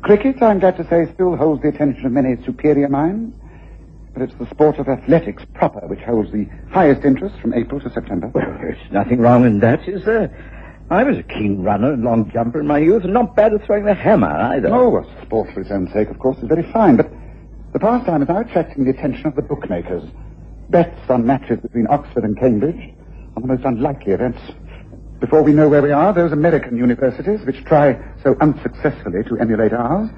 Cricket, I'm glad to say, still holds the attention of many superior minds. But it's the sport of athletics proper which holds the highest interest from April to September. Well, there's nothing wrong in that, is there? I was a keen runner and long jumper in my youth, and not bad at throwing the hammer, either. Oh, a sport for its own sake, of course, is very fine, but the pastime is now attracting the attention of the bookmakers. Bets on matches between Oxford and Cambridge are the most unlikely events. Before we know where we are, those American universities, which try so unsuccessfully to emulate ours,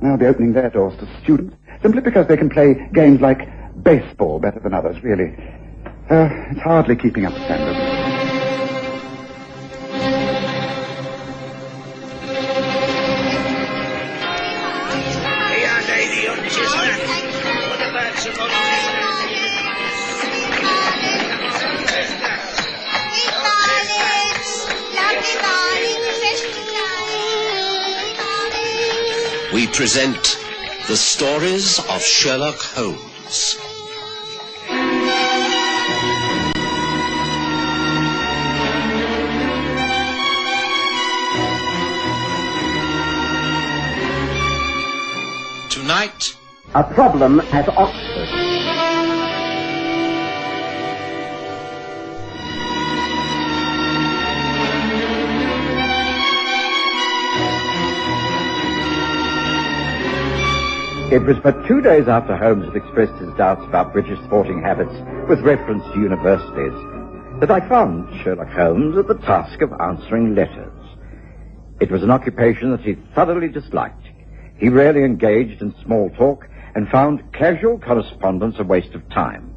now be opening their doors to students, simply because they can play games like baseball better than others, really. It's hardly keeping up standards. We present the stories of Sherlock Holmes. Tonight, a problem at Oxford. It was but 2 days after Holmes had expressed his doubts about British sporting habits with reference to universities that I found Sherlock Holmes at the task of answering letters. It was an occupation that he thoroughly disliked. He rarely engaged in small talk and found casual correspondence a waste of time.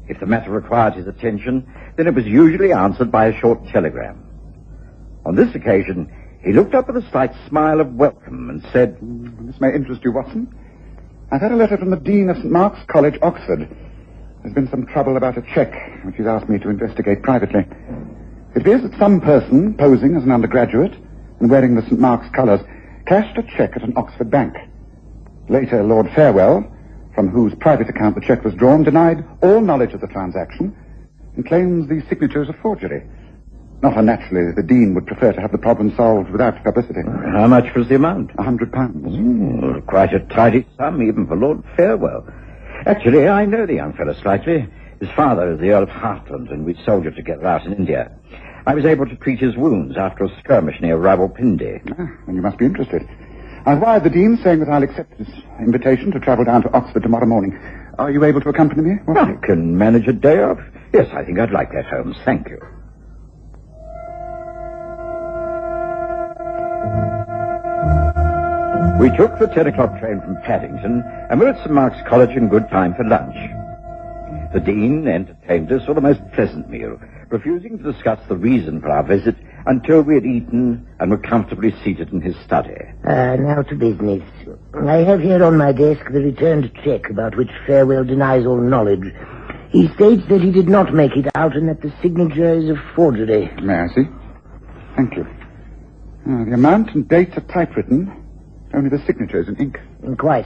If the matter required his attention, then it was usually answered by a short telegram. On this occasion, he looked up with a slight smile of welcome and said, "This may interest you, Watson. I've had a letter from the Dean of St. Mark's College, Oxford. There's been some trouble about a cheque, which he's asked me to investigate privately. It appears that some person, posing as an undergraduate and wearing the St. Mark's colours, cashed a cheque at an Oxford bank. Later, Lord Farewell, from whose private account the cheque was drawn, denied all knowledge of the transaction and claims the signature is a forgery. Not unnaturally, the Dean would prefer to have the problem solved without publicity." How much was the amount? £100. Quite a tidy sum, even for Lord Farewell. Actually, I know the young fellow slightly. His father is the Earl of Hartland, and we soldiered together out in India. I was able to treat his wounds after a skirmish near Rawalpindi. Then you must be interested. I've wired the Dean saying that I'll accept his invitation to travel down to Oxford tomorrow morning. Are you able to accompany me? I can manage a day off. Yes, I think I'd like that, Holmes. Thank you. We took the 10 o'clock train from Paddington and were at St. Mark's College in good time for lunch. The Dean entertained us with a most pleasant meal, refusing to discuss the reason for our visit until we had eaten and were comfortably seated in his study. Now to business. I have here on my desk the returned cheque about which Farewell denies all knowledge. He states that he did not make it out and that the signature is a forgery. May I see? Thank you. The amount and dates are typewritten. Only the signature is in ink. Quite.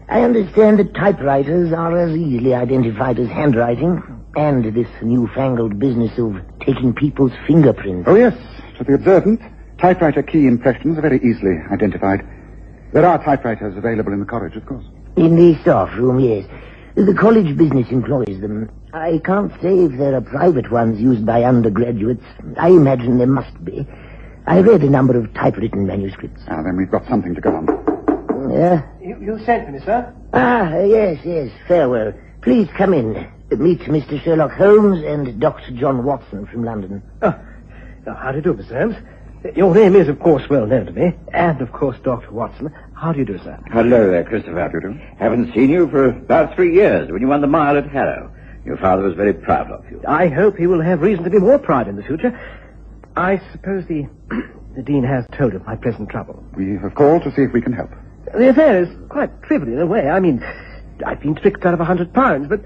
I understand that typewriters are as easily identified as handwriting, and this newfangled business of taking people's fingerprints. Oh, yes. To the observant, typewriter key impressions are very easily identified. There are typewriters available in the college, of course. In the staff room, yes. The college business employs them. I can't say if there are private ones used by undergraduates. I imagine there must be. I read a number of typewritten manuscripts. Then we've got something to go on. Yeah? You sent for me, sir? Yes. Farewell. Please come in. Meet Mr. Sherlock Holmes and Dr. John Watson from London. How do you do, Mr. Holmes? Your name is, of course, well known to me. And, of course, Dr. Watson. How do you do, sir? Hello there, Christopher. How do you do? Haven't seen you for about 3 years when you won the mile at Harrow. Your father was very proud of you. I hope he will have reason to be more proud in the future. I suppose the Dean has told of my present trouble. We have called to see if we can help. The affair is quite trivial in a way. I mean, I've been tricked out of £100, but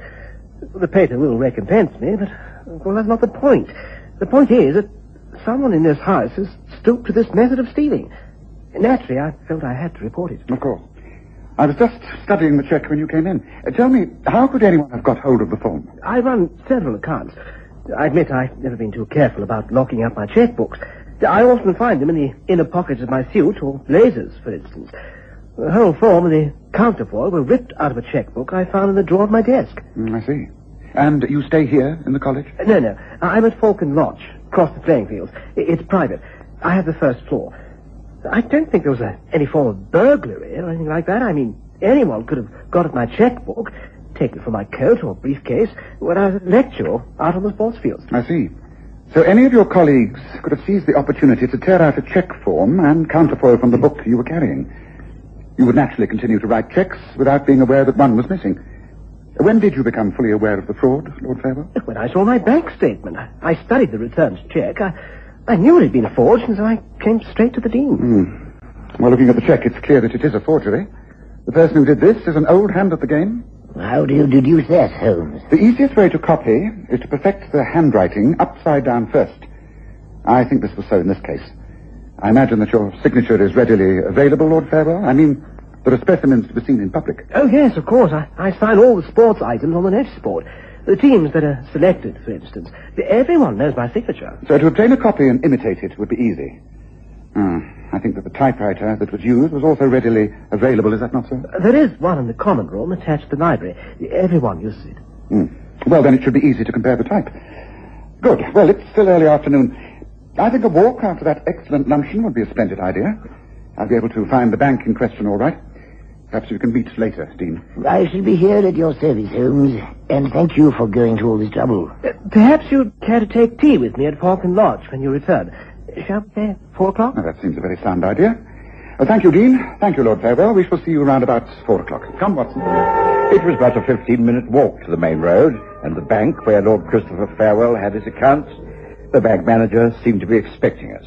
the pater will recompense me, but, well, that's not the point. The point is that someone in this house has stooped to this method of stealing. Naturally, I felt I had to report it. Of course. I was just studying the cheque when you came in. Tell me, how could anyone have got hold of the form? I run several accounts. I admit I've never been too careful about locking up my checkbooks. I often find them in the inner pockets of my suit, or blazers, for instance. The whole form and the counterfoil were ripped out of a checkbook I found in the drawer of my desk. I see. And you stay here in the college? No. I'm at Falcon Lodge, across the playing fields. It's private. I have the first floor. I don't think there was any form of burglary or anything like that. I mean, anyone could have got at my checkbook, taken it from my coat or briefcase when I was at lecture or out on the sports fields. I see. So any of your colleagues could have seized the opportunity to tear out a check form and counterfoil from the book you were carrying. You would naturally continue to write checks without being aware that one was missing. When did you become fully aware of the fraud, Lord Farewell? When I saw my bank statement. I studied the returned check. I knew it had been a forge, and so I came straight to the Dean. Well, looking at the check, it's clear that it is a forgery. The person who did this is an old hand at the game. How do you deduce that, Holmes? The easiest way to copy is to perfect the handwriting upside down first. I think this was so in this case. I imagine that your signature is readily available, Lord Farewell. I mean, there are specimens to be seen in public. Oh, yes, of course. I sign all the sports items on the notice board. The teams that are selected, for instance. Everyone knows my signature. So to obtain a copy and imitate it would be easy. I think that the typewriter that was used was also readily available, is that not so? There is one in the common room attached to the library. Everyone uses it. Well, then it should be easy to compare the type. Good. Well, it's still early afternoon. I think a walk after that excellent luncheon would be a splendid idea. I'll be able to find the bank in question all right. Perhaps we can meet later, Dean. I shall be here at your service, Holmes, and thank you for going to all this trouble. Perhaps you'd care to take tea with me at Falcon Lodge when you return. Shall we say 4 o'clock? Now, that seems a very sound idea. Thank you, Dean. Thank you, Lord Farewell. We shall see you around about 4 o'clock. Come, Watson. It was but a 15-minute walk to the main road and the bank where Lord Christopher Farewell had his accounts. The bank manager seemed to be expecting us.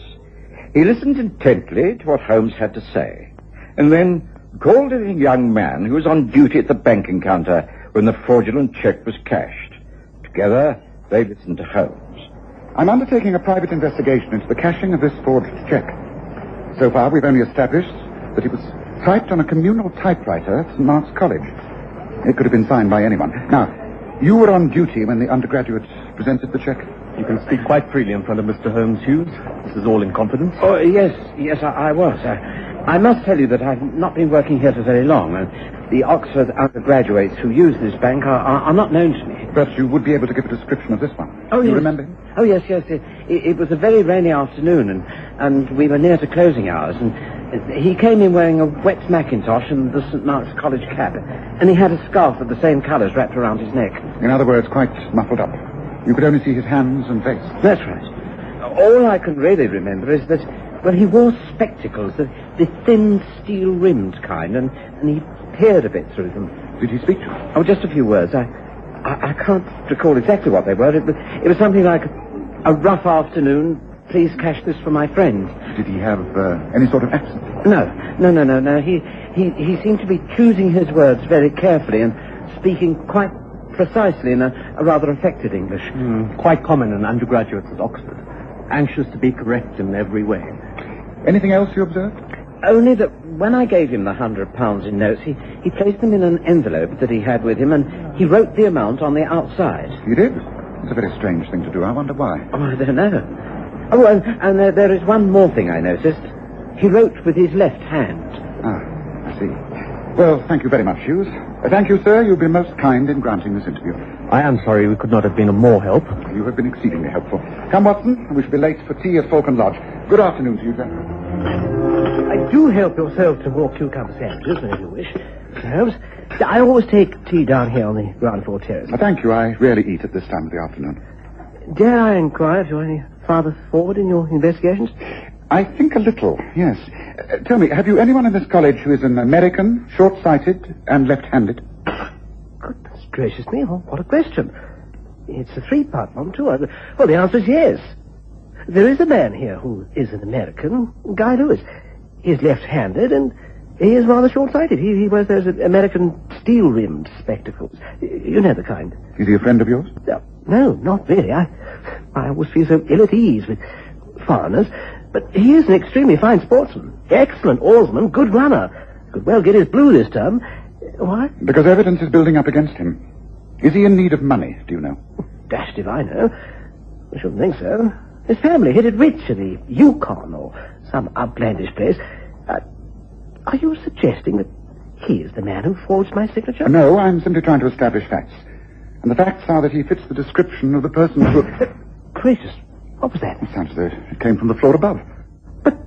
He listened intently to what Holmes had to say, and then called in a young man who was on duty at the banking counter when the fraudulent check was cashed. Together, they listened to Holmes. I'm undertaking a private investigation into the cashing of this forged check. So far, we've only established that it was typed on a communal typewriter at St. Mark's College. It could have been signed by anyone. Now, you were on duty when the undergraduate presented the check. You can speak quite freely in front of Mr. Holmes, Hughes. This is all in confidence. Oh, yes, I was. I must tell you that I've not been working here for very long. The Oxford undergraduates who use this bank are not known to me. But you would be able to give a description of this one. Oh, you yes. remember him? Oh, yes. It was a very rainy afternoon, and we were near to closing hours, and he came in wearing a wet mackintosh and the St. Mark's College cap, and he had a scarf of the same colours wrapped around his neck. In other words, quite muffled up. You could only see his hands and face. That's right. All I can really remember is that, well, he wore spectacles, the thin steel-rimmed kind, and he peered a bit through them. Did he speak to you? Oh, just a few words. I can't recall exactly what they were. It was something like a rough afternoon. Please cash this for my friend. Did he have any sort of accent? No. He seemed to be choosing his words very carefully and speaking quite precisely in a rather affected English. Quite common in undergraduates at Oxford. Anxious to be correct in every way. Anything else you observed? Only that when I gave him the £100 in notes, he placed them in an envelope that he had with him, and he wrote the amount on the outside. He did? It's a very strange thing to do. I wonder why. Oh, I don't know. Oh, and there is one more thing I noticed. He wrote with his left hand. Ah, I see. Well, thank you very much, Hughes. Thank you, sir. You've been most kind in granting this interview. I am sorry we could not have been of more help. You have been exceedingly helpful. Come, Watson. We shall be late for tea at Falcon Lodge. Good afternoon to you, sir. Do help yourself to more cucumber sandwiches whenever you wish, Mr. Holmes. I always take tea down here on the ground floor terrace. Thank you. I rarely eat at this time of the afternoon. Dare I inquire if you're any farther forward in your investigations? I think a little, yes. Tell me, have you anyone in this college who is an American, short-sighted, and left-handed? Goodness gracious me, what a question. It's a three-part one, too. Well, the answer is yes. There is a man here who is an American, Guy Lewis. He's left-handed, and he is rather short-sighted. He wears those American steel-rimmed spectacles. You know the kind. Is he a friend of yours? No, not really. I always feel so ill at ease with foreigners. But he is an extremely fine sportsman. Excellent oarsman, good runner. Could well get his blue this term. Why? Because evidence is building up against him. Is he in need of money, do you know? Dashed if I know. I shouldn't think so. His family headed rich in the Yukon or some outlandish place. Are you suggesting that he is the man who forged my signature? No, I'm simply trying to establish facts. And the facts are that he fits the description of the person who... Gracious, what was that? It sounds as though it came from the floor above. But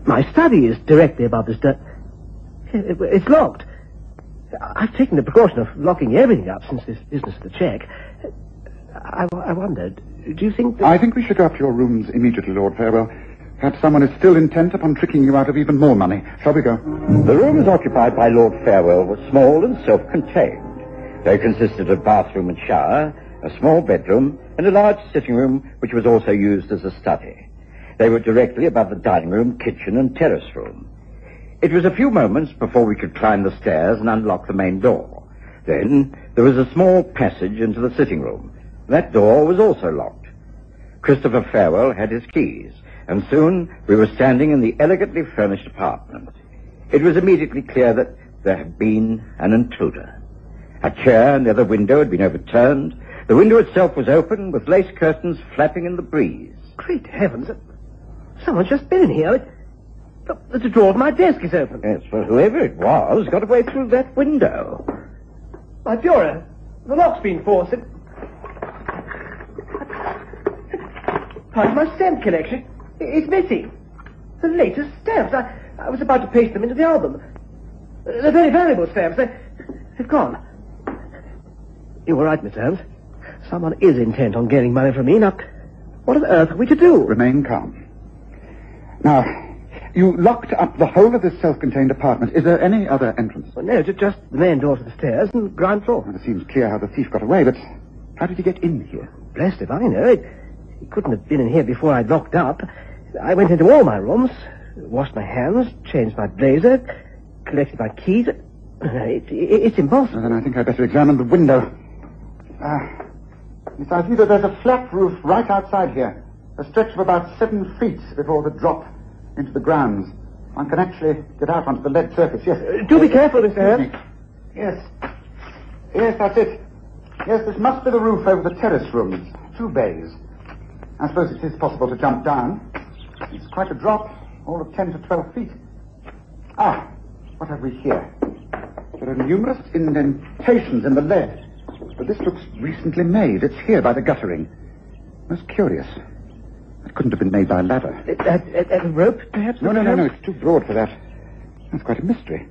my study is directly above this It's locked. I've taken the precaution of locking everything up since this business of the check. I wondered, do you think that... I think we should go up to your rooms immediately, Lord Farewell. Perhaps someone is still intent upon tricking you out of even more money. Shall we go? The rooms occupied by Lord Farewell were small and self-contained. They consisted of bathroom and shower, a small bedroom, and a large sitting room which was also used as a study. They were directly above the dining room, kitchen, and terrace room. It was a few moments before we could climb the stairs and unlock the main door. Then there was a small passage into the sitting room. That door was also locked. Christopher Farewell had his keys, and soon we were standing in the elegantly furnished apartment. It was immediately clear that there had been an intruder. A chair near the window had been overturned. The window itself was open, with lace curtains flapping in the breeze. Great heavens, someone's just been in here. The drawer of my desk is open. Yes, well, whoever it was got away through that window. My bureau, the lock's been forced. Part of my stamp collection. It's missing. The latest stamps. I was about to paste them into the album. They're very valuable stamps. They've gone. You were right, Mr. Holmes. Someone is intent on getting money from me. Now, what on earth are we to do? Remain calm. Now, you locked up the whole of this self-contained apartment. Is there any other entrance? Well, no, just the main door to the stairs and ground floor. Well, it seems clear how the thief got away, but how did he get in here? Blessed if I know. He couldn't have been in here before I'd locked up. I went into all my rooms, washed my hands, changed my blazer, collected my keys. It's impossible. Well, then I think I'd better examine the window. Yes, I see that there's a flat roof right outside here. A stretch of about 7 feet before the drop into the grounds. One can actually get out onto the lead surface, yes. Do be careful, Mr. Holmes. Yes. Yes, that's it. Yes, this must be the roof over the terrace rooms. 2 bays. I suppose it is possible to jump down. It's quite a drop, all of 10 to 12 feet. What have we here? There are numerous indentations in the lead. But this looks recently made. It's here by the guttering. Most curious. It couldn't have been made by a ladder. A rope, perhaps? No, it's too broad for that. That's quite a mystery.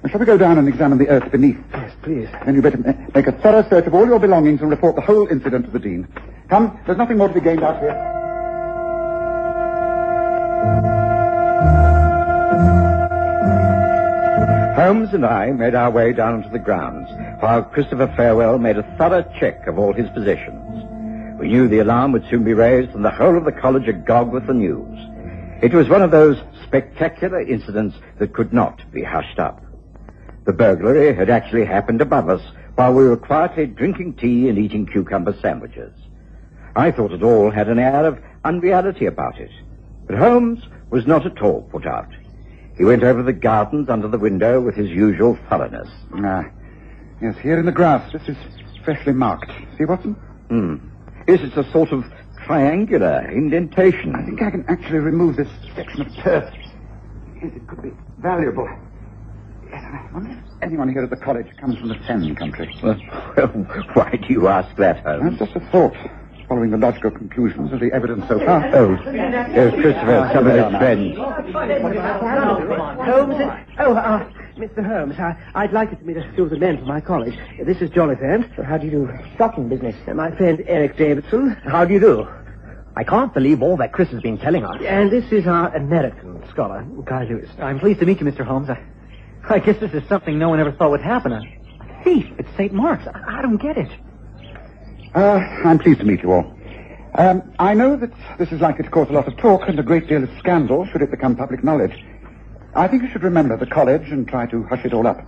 Now, shall we go down and examine the earth beneath? Yes, please. Then you better make a thorough search of all your belongings and report the whole incident to the Dean. Come, there's nothing more to be gained out here. Holmes and I made our way down to the grounds, while Christopher Farewell made a thorough check of all his possessions. We knew the alarm would soon be raised and the whole of the college agog with the news. It was one of those spectacular incidents that could not be hushed up. The burglary had actually happened above us while we were quietly drinking tea and eating cucumber sandwiches. I thought it all had an air of unreality about it. But Holmes was not at all put out. He went over the gardens under the window with his usual thoroughness. Yes, here in the grass. This is freshly marked. See, Watson? Yes, it's a sort of triangular indentation. I think I can actually remove this section of turf. Yes, it could be valuable. Yes, I wonder if anyone here at the college comes from the Fen country. Well, why do you ask that, Holmes? That's just a thought, following the logical conclusions of the evidence so far. There's Christopher, some of his friends. Holmes, Mr. Holmes, I'd like you to meet a few of the men from my college. This is Jonathan. How do you do? Shocking business. My friend Eric Davidson. How do you do? I can't believe all that Chris has been telling us. And this is our American scholar, Guy Lewis. I'm pleased to meet you, Mr. Holmes. I guess this is something no one ever thought would happen. A thief at St. Mark's. I don't get it. I'm pleased to meet you all. I know that this is likely to cause a lot of talk and a great deal of scandal should it become public knowledge. I think you should remember the college and try to hush it all up.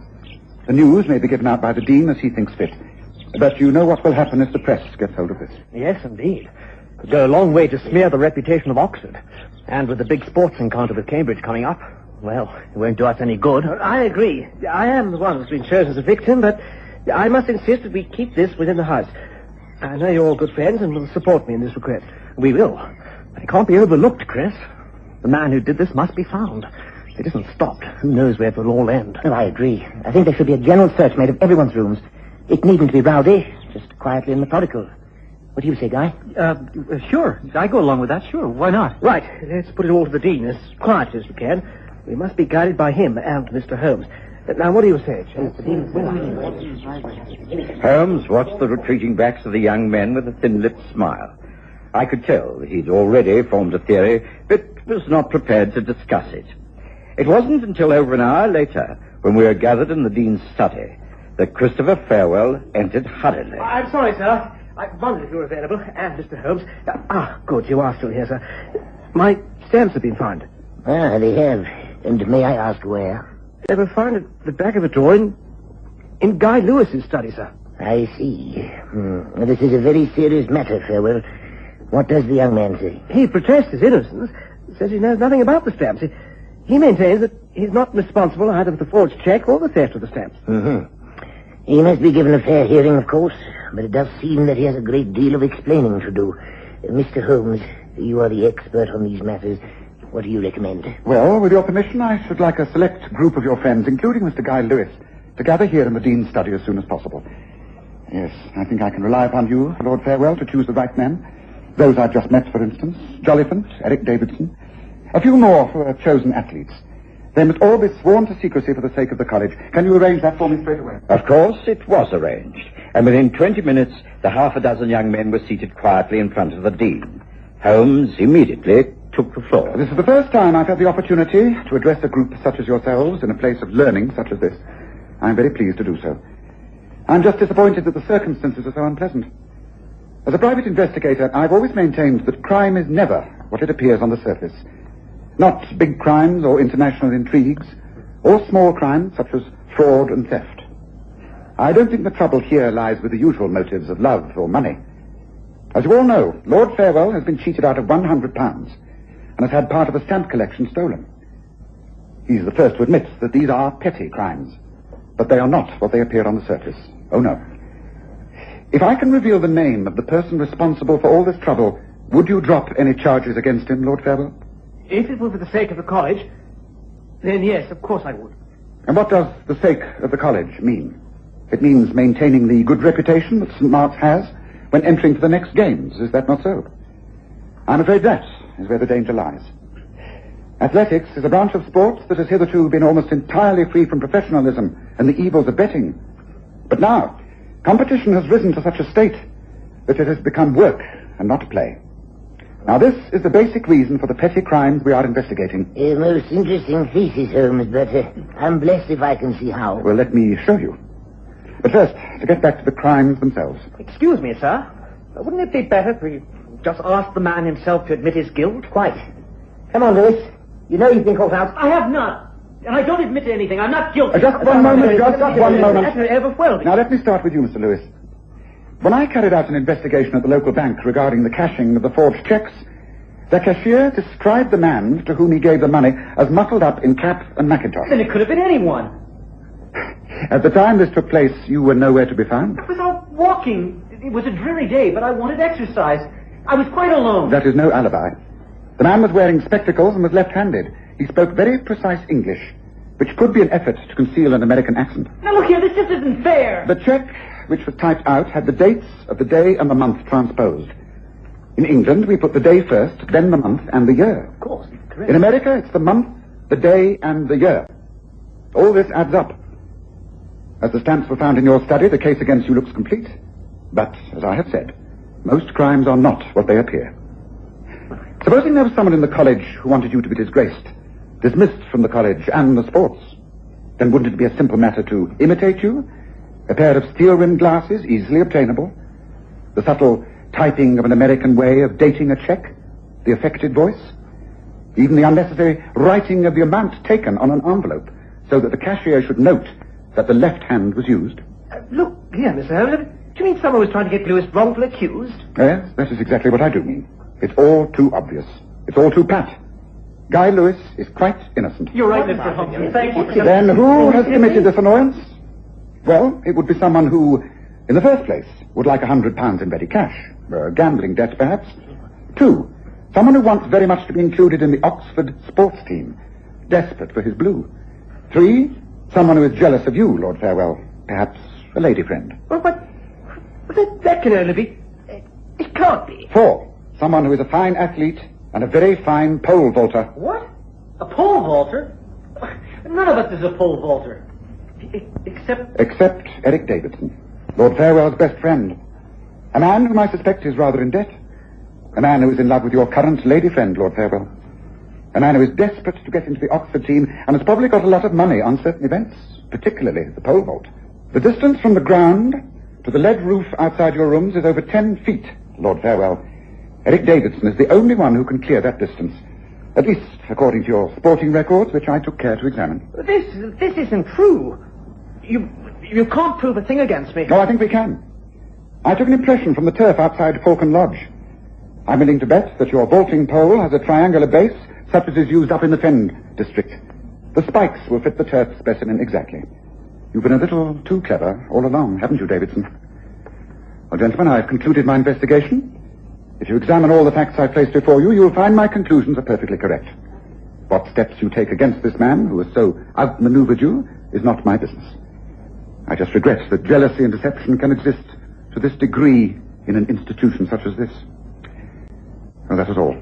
The news may be given out by the Dean as he thinks fit. But you know what will happen if the press gets hold of this. Yes, indeed. Could go a long way to smear the reputation of Oxford. And with the big sports encounter with Cambridge coming up, well, it won't do us any good. I agree. I am the one who's been chosen as a victim, but I must insist that we keep this within the house. I know you're all good friends and will support me in this request. We will. But it can't be overlooked, Chris. The man who did this must be found. it isn't stopped, who knows where it'll all end. Oh, I agree. I think there should be a general search made of everyone's rooms. It needn't be rowdy, just quietly and methodical. What do you say, Guy? Sure. I go along with that, sure. Why not? Right, let's put it all to the Dean as quietly as we can. We must be guided by him and Mr. Holmes. Now, what do you say, Holmes watched the retreating backs of the young men with a thin-lipped smile. I could tell he'd already formed a theory, but was not prepared to discuss it. It wasn't until over an hour later, when we were gathered in the Dean's study, that Christopher Farewell entered hurriedly. I'm sorry, sir. I wondered if you were available, and Mr. Holmes. Good, you are still here, sir. My stamps have been found. Ah, they have. And may I ask where? They were found at the back of a drawer in Guy Lewis's study, sir. I see. This is a very serious matter, Farewell. What does the young man say? He protests his innocence, says he knows nothing about the stamps. He maintains that he's not responsible either for the forged check or the theft of the stamps. Mm-hmm. He must be given a fair hearing, of course, but it does seem that he has a great deal of explaining to do. Mr. Holmes, you are the expert on these matters. What do you recommend? Well, with your permission, I should like a select group of your friends, including Mr. Guy Lewis, to gather here in the Dean's study as soon as possible. Yes, I think I can rely upon you, Lord Farewell, to choose the right men. Those I've just met, for instance, Jolliphant, Eric Davidson. A few more who are chosen athletes. They must all be sworn to secrecy for the sake of the college. Can you arrange that for me straight away? Of course, it was arranged. And within 20 minutes, the half a dozen young men were seated quietly in front of the Dean. Holmes immediately took the floor. This is the first time I've had the opportunity to address a group such as yourselves in a place of learning such as this. I'm very pleased to do so. I'm just disappointed that the circumstances are so unpleasant. As a private investigator, I've always maintained that crime is never what it appears on the surface. Not big crimes or international intrigues, or small crimes such as fraud and theft. I don't think the trouble here lies with the usual motives of love or money. As you all know, Lord Farewell has been cheated out of £100 and has had part of a stamp collection stolen. He's the first to admit that these are petty crimes, but they are not what they appear on the surface. Oh, no. If I can reveal the name of the person responsible for all this trouble, would you drop any charges against him, Lord Farewell? If it were for the sake of the college, then yes, of course I would. And what does the sake of the college mean? It means maintaining the good reputation that St. Mark's has when entering to the next games. Is that not so? I'm afraid that is where the danger lies. Athletics is a branch of sports that has hitherto been almost entirely free from professionalism and the evils of betting. But now, competition has risen to such a state that it has become work and not play. Now, this is the basic reason for the petty crimes we are investigating. A most interesting thesis, Holmes, but I'm blessed if I can see how. Well, let me show you. But first, to get back to the crimes themselves. Excuse me, sir. Wouldn't it be better if we just asked the man himself to admit his guilt? Quite. Come on, Lewis. You know you've been caught out. I have not. And I don't admit to anything. I'm not guilty. Just one moment. That's overwhelming. Now, let me start with you, Mr. Lewis. When I carried out an investigation at the local bank regarding the cashing of the forged checks, the cashier described the man to whom he gave the money as muffled up in cap and mackintosh. Then it could have been anyone. At the time this took place, you were nowhere to be found? I was out walking. It was a dreary day, but I wanted exercise. I was quite alone. That is no alibi. The man was wearing spectacles and was left-handed. He spoke very precise English, which could be an effort to conceal an American accent. Now look here, this just isn't fair. The check, which was typed out, had the dates of the day and the month transposed. In England, we put the day first, then the month and the year. Of course, correct. In America, it's the month, the day, and the year. All this adds up. As the stamps were found in your study, the case against you looks complete. But, as I have said, most crimes are not what they appear. Supposing there was someone in the college who wanted you to be disgraced, dismissed from the college and the sports, then wouldn't it be a simple matter to imitate you? A pair of steel-rimmed glasses, easily obtainable. The subtle typing of an American way of dating a check. The affected voice. Even the unnecessary writing of the amount taken on an envelope, so that the cashier should note that the left hand was used. Look here, Mr. Holmes. Do you mean someone was trying to get Lewis wrongfully accused? Yes, that is exactly what I do mean. It's all too obvious. It's all too pat. Guy Lewis is quite innocent. You're right, Mr. Holmes. Thank you. Then who has committed this annoyance? Well, it would be someone who, in the first place, would like £100 in ready cash. A gambling debt, perhaps. 2, someone who wants very much to be included in the Oxford sports team. desperate for his blue. 3, someone who is jealous of you, Lord Farewell. Perhaps a lady friend. Well, but that can only be... It can't be. 4, someone who is a fine athlete and a very fine pole vaulter. What? A pole vaulter? None of us is a pole vaulter. Except Eric Davidson, Lord Farewell's best friend. A man whom I suspect is rather in debt. A man who is in love with your current lady friend, Lord Farewell. A man who is desperate to get into the Oxford team and has probably got a lot of money on certain events, particularly the pole vault. The distance from the ground to the lead roof outside your rooms is over 10 feet, Lord Farewell. Eric Davidson is the only one who can clear that distance. At least according to your sporting records, which I took care to examine. This isn't true. You can't prove a thing against me. No, I think we can. I took an impression from the turf outside Falcon Lodge. I'm willing to bet that your vaulting pole has a triangular base such as is used up in the Fen district. The spikes will fit the turf specimen exactly. You've been a little too clever all along, haven't you, Davidson? Well, gentlemen, I've concluded my investigation. If you examine all the facts I've placed before you, you'll find my conclusions are perfectly correct. What steps you take against this man who has so outmaneuvered you is not my business. I just regret that jealousy and deception can exist to this degree in an institution such as this. Well, that is all.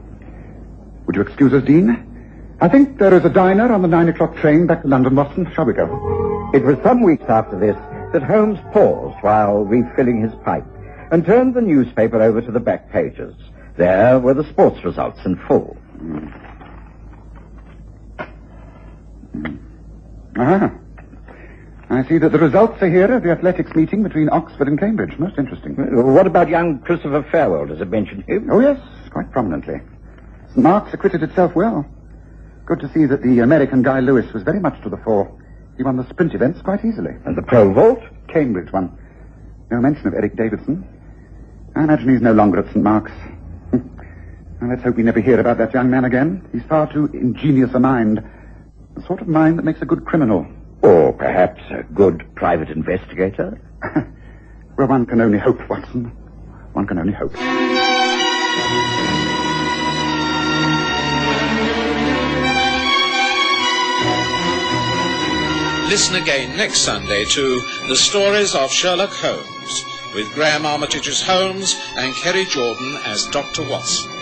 Would you excuse us, Dean? I think there is a diner on the 9 o'clock train back to London, Watson. Shall we go? It was some weeks after this that Holmes paused while refilling his pipe and turned the newspaper over to the back pages. There were the sports results in full. Ah. I see that the results are here of the athletics meeting between Oxford and Cambridge. Most interesting. What about young Christopher Farewell? Does it mention him? Oh, yes, quite prominently. St. Mark's acquitted itself well. Good to see that the American Guy Lewis was very much to the fore. He won the sprint events quite easily. And the pole vault? Cambridge won. No mention of Eric Davidson. I imagine he's no longer at St. Mark's. Well, let's hope we never hear about that young man again. He's far too ingenious a mind. The sort of mind that makes a good criminal. Or perhaps a good private investigator? Well, one can only hope, Watson. One can only hope. Listen again next Sunday to The Stories of Sherlock Holmes, with Graham Armitage as Holmes and Kerry Jordan as Dr. Watson.